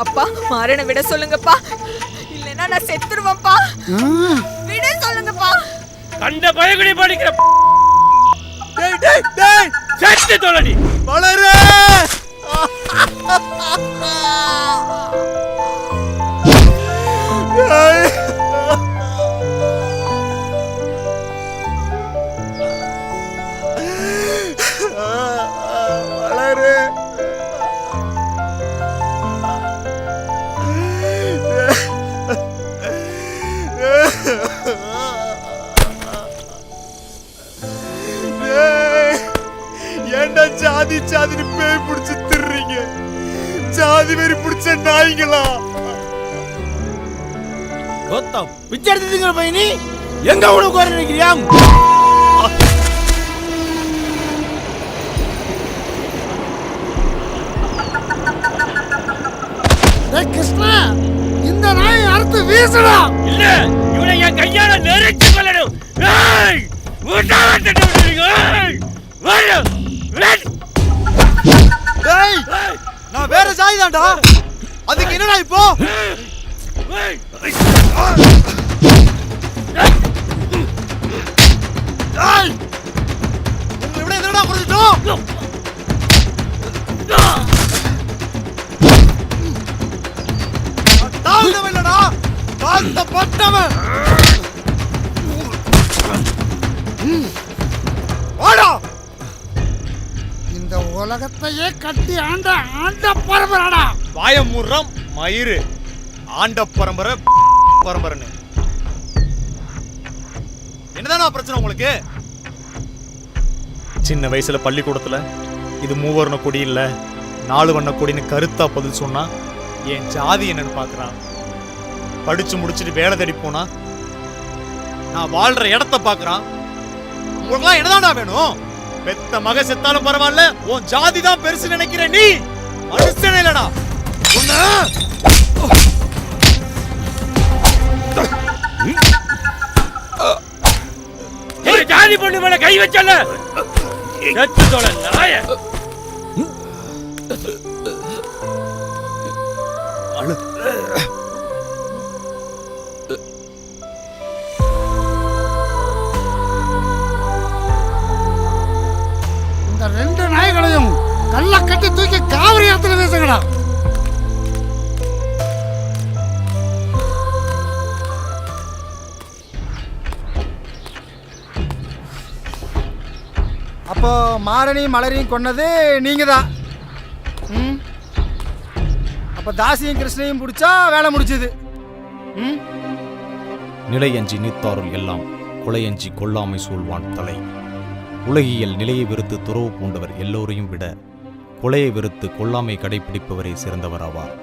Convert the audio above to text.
அப்பா மாறனை விட சொல்லுங்கப்பா, இல்லைன்னா நான் செத்துருவேன்ப்பா. விட சொல்லுங்கப்பா. கண்ட பயகுடி படிக்கிற செத்து தொலைடி வளரு. வளரு. ஏண்டா ஜாதி ஜாதின்னு பேய் பிடிச்சு திர்றீங்க? ஜாதி வெறி பிடிச்ச நாய்களா? கோத்தம் பிச்சை எடுத்துங்க பையனி, எங்க உனக்கு வர நினைக்கிறியா? கிருஷ்ணா, இந்த நாயை அறுத்து வீசுடா. இல்ல, இவனை என் கையால நெருச்சி கொள்ளணும். நான் வேற ஜாதி தான்டா. அதுக்கு என்னடா இப்போ? உங்களை விட என்னடா குறைஞ்சிட்டோம்? தாழ்ந்தவன் இல்லடா, தாழ்த்தப்பட்டவன். வாடா. இந்த உலகத்தையே கட்டி ஆண்ட பரம்பரடா. வாயமுறம் மயிறு ஆண்ட பரம்பரை பரம்பரைன்னு. என்னதானா பிரச்சனை உங்களுக்கு? சின்ன வயசுல பள்ளிக்கூடத்துல இது மூவர்ண கொடி இல்ல 4 வண்ண கொடின்னு கருத்தா பதில் சொன்னா என் ஜாதி என்னன்னு பாக்குறான். படிச்சு முடிச்சுட்டு வேலை தேடி போனா நான் வாழ்ற இடத்த பாக்குறான். உங்களுக்குலாம் என்னதான்டா வேணும்? பெத்த மக செத்தாலும் பரவாயில்ல, உன் ஜாதி தான் பெருசு நினைக்கிற நீ மனுஷனே இல்லடா. ஜாதி பொண்ணு மேல கை வச்சல செத்து தொலை நாய. இந்த 2 நாய்களையும் கல்ல கட்டி தூக்கி காவிரி ஆத்துல வீசுங்கடா. அப்போ மாரணியும் மலரையும் கொன்னது நீங்க தான். அப்ப தாசியும் கிருஷ்ணையும் பிடிச்சா வேலை முடிச்சது. நிலையஞ்சி நீத்தாருள் எல்லாம் கொலையஞ்சி கொல்லாமை சூழ்வான் தலை. உலகியல் நிலையை வெறுத்து துறவு பூண்டவர் எல்லோரையும் விட கொலையை வெறுத்து கொல்லாமை கடைபிடிப்பவரே சிறந்தவர் ஆவார்.